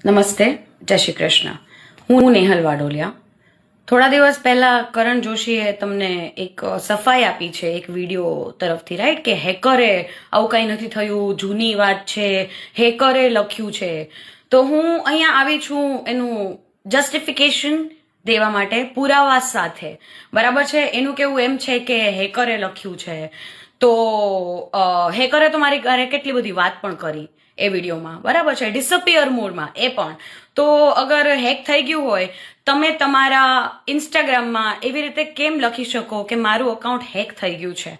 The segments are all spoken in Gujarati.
નમસ્તે, જય શ્રી કૃષ્ણ. હું નેહલ વાડોલિયા. થોડા દિવસ પહેલા કરણ જોશીએ તમને એક સફાઈ આપી છે એક વિડીયો તરફથી, રાઈટ, કે હેકરે આવું કંઈ નથી થયું, જૂની વાત છે, હેકરે લખ્યું છે. તો હું અહીંયા આવી છું એનું જસ્ટિફિકેશન દેવા માટે, પુરાવા સાથે. બરાબર છે? એનું કેવું એમ છે કે હેકરે લખ્યું છે, તો હેકરે તો મારી ઘરે કેટલી બધી વાત પણ કરી એ વિડીયોમાં, બરાબર છે, ડિસઅપિયર મોડમાં એ પણ. તો અગર હેક થઈ ગયું હોય, તમે તમારા ઇન્સ્ટાગ્રામમાં એવી રીતે કેમ લખી શકો કે મારું અકાઉન્ટ હેક થઈ ગયું છે?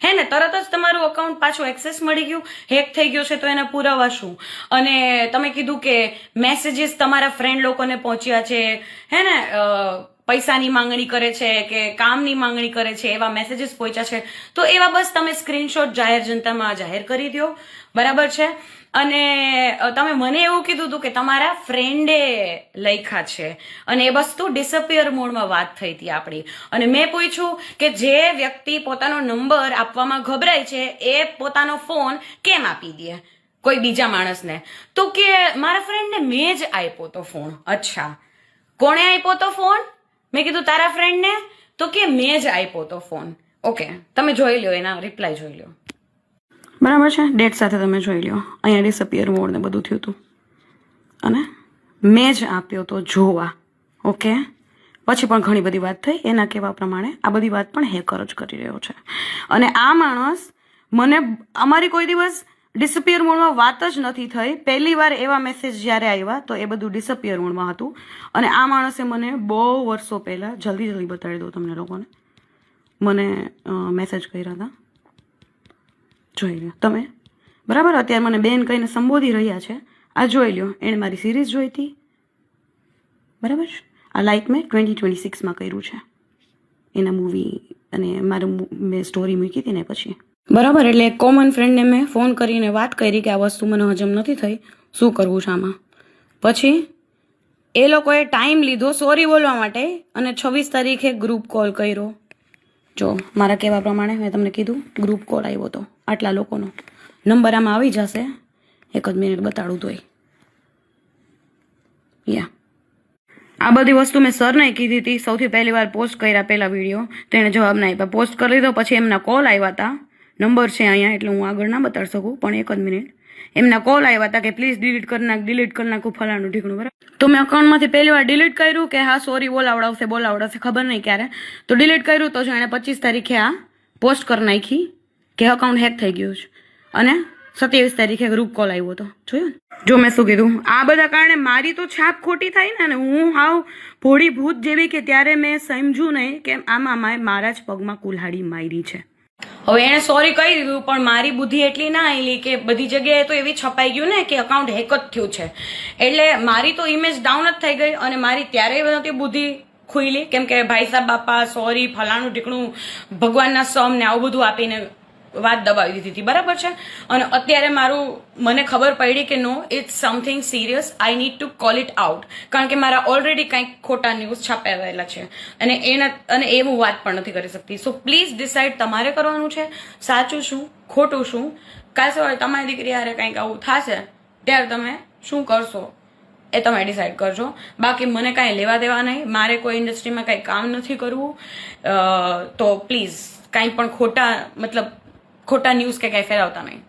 હે ને, તરત જ તમારું અકાઉન્ટ પાછું એક્સેસ મળી ગયું, હેક થઈ ગયું છે, તો એના પુરાવા શું? અને તમે કીધું કે મેસેજીસ તમારા ફ્રેન્ડ લોકોને પહોંચ્યા છે, હે ને, પૈસાની માંગણી કરે છે કે કામની માંગણી કરે છે, એવા મેસેજીસ પહોંચ્યા છે, તો એવા બસ તમે સ્ક્રીનશોટ જાહેર જનતામાં જાહેર કરી દો, બરાબર છે. અને તમે મને એવું કીધું હતું કે તમારા ફ્રેન્ડે લખ્યા છે, અને એ વસ્તુ ડિસઅપિયર મોડમાં વાત થઈ હતી આપણી. અને મેં પૂછ્યું કે જે વ્યક્તિ પોતાનો નંબર આપવામાં ગભરાય છે એ પોતાનો ફોન કેમ આપી દે કોઈ બીજા માણસને? તો કે મારા ફ્રેન્ડને મેં જ આપ્યો તો ફોન. અચ્છા, કોણે આપ્યો તો ફોન? મેં કીધું તારા ફ્રેન્ડને. તો કે મેં જ આપ્યો તો ફોન. ઓકે, તમે જોઈ લો, એના રિપ્લાય જોઈ લો, બરાબર છે, ડેટ સાથે તમે જોઈ લો. અહીંયા ડિસઅપિયર મોડ ને બધું થયું હતું, અને મેં જ આપ્યો તો જોવા. ઓકે, પછી પણ ઘણી બધી વાત થઈ. એના કહેવા પ્રમાણે આ બધી વાત પણ હેકર જ કરી રહ્યો છે. અને આ માણસ મને, અમારી કોઈ દિવસ ડિસઅપિયર મોડમાં વાત જ નથી થઈ. પહેલી વાર એવા મેસેજ જ્યારે આવ્યા તો એ બધું ડિસઅપિયર મોડમાં હતું. અને આ માણસે મને બહુ વર્ષો પહેલાં, જલ્દી બતાવી દઉં તમને લોકોને, મને મેસેજ કર્યા હતા, જોઈ લો તમે, બરાબર. અત્યારે મને બેન કહીને સંબોધી રહ્યા છે, આ જોઈ લો. એણે મારી સિરીઝ જોઈ હતી, બરાબર. આ લાઈક મેં 2026માં કર્યું છે, એના મૂવી, અને મારું મેં સ્ટોરી મૂકી હતી ને પછી, બરાબર. એટલે એક કોમન ફ્રેન્ડને મેં ફોન કરીને વાત કરી કે આ વસ્તુ મને હજમ નથી થઈ, શું કરવું છે આમાં. પછી એ લોકોએ ટાઈમ લીધો સોરી બોલવા માટે, અને 26 તારીખે ગ્રુપ કોલ કર્યો. જો મારા કહેવા પ્રમાણે મેં તમને કીધું, ગ્રુપ કોલ આવ્યો હતો આટલા લોકોનો. નંબર આમાં આવી જશે, એક જ મિનિટ બતાડું તોય. યા, આ બધી વસ્તુ મેં સરને કીધી હતી. સૌથી પહેલી વાર પોસ્ટ કર્યા પહેલા વિડીયો, તો એણે જવાબ ના આપ્યા. પોસ્ટ કરી દીધો, પછી એમના કોલ આવ્યા હતા. નંબર છે અહીંયા, એટલે હું આગળ ના બતાડી શકું, પણ એક જ મિનિટ. એમના કોલ આવ્યા હતા કે પ્લીઝ ડિલીટ કરી નાખું, ફલાણું ઢીકણું, બરાબર. તો મેં અકાઉન્ટમાંથી પહેલી વાર ડિલીટ કર્યું કે હા સોરી બોલાવડાવશે, ખબર નહીં ક્યારે. તો ડિલીટ કર્યું, તો એણે 25 તારીખે આ પોસ્ટ કરી નાખી કે અકાઉન્ટ હેક થઈ ગયું છે. અને 27 તારીખે ગ્રુપ કોલ આવ્યો હતો, જોયું? જો મેં શું કીધું, આ બધા કારણે મારી તો છાપ ખોટી થાય ને. અને હું હાવ ભોળી ભૂત જેવી કે ત્યારે મેં સમજ્યું નહીં કે આમાં મારા જ પગમાં કુલ્હાડી મારી છે. હવે એણે સોરી કહી દીધું, પણ મારી બુદ્ધિ એટલી ના આવેલી કે બધી જગ્યાએ તો એવી છપાઈ ગયું ને કે અકાઉન્ટ હેક જ થયું છે. એટલે મારી તો ઇમેજ ડાઉન જ થઈ ગઈ. અને મારી ત્યારે નહોતી બુદ્ધિ ખુઈલી, કેમ કે ભાઈ સાહેબ બાપા સોરી ફલાણું ઢીકણું ભગવાનના સમ ને આવું બધું આપીને વાત દબાવી દીધી હતી, બરાબર છે. અને અત્યારે મને ખબર પડી કે no, it's something serious, I need to call it out. કારણ કે મારા ઓલરેડી કંઈક ખોટા ન્યૂઝ છાપાયેલા છે, અને એ હું વાત પણ નથી કરી શકતી. સો પ્લીઝ ડિસાઇડ તમારે કરવાનું છે, સાચું શું ખોટું શું. કાલ સવારે તમારી દીકરી હારે કંઈક આવું થશે ત્યારે તમે શું કરશો એ તમે ડિસાઇડ કરજો. બાકી મને કાંઈ લેવા દેવા નહીં, મારે કોઈ ઇન્ડસ્ટ્રીમાં કાંઈ કામ નથી કરવું. તો પ્લીઝ કાંઈ પણ ખોટા ન્યૂઝ કે કાંઈ ફેલાવતા નહીં.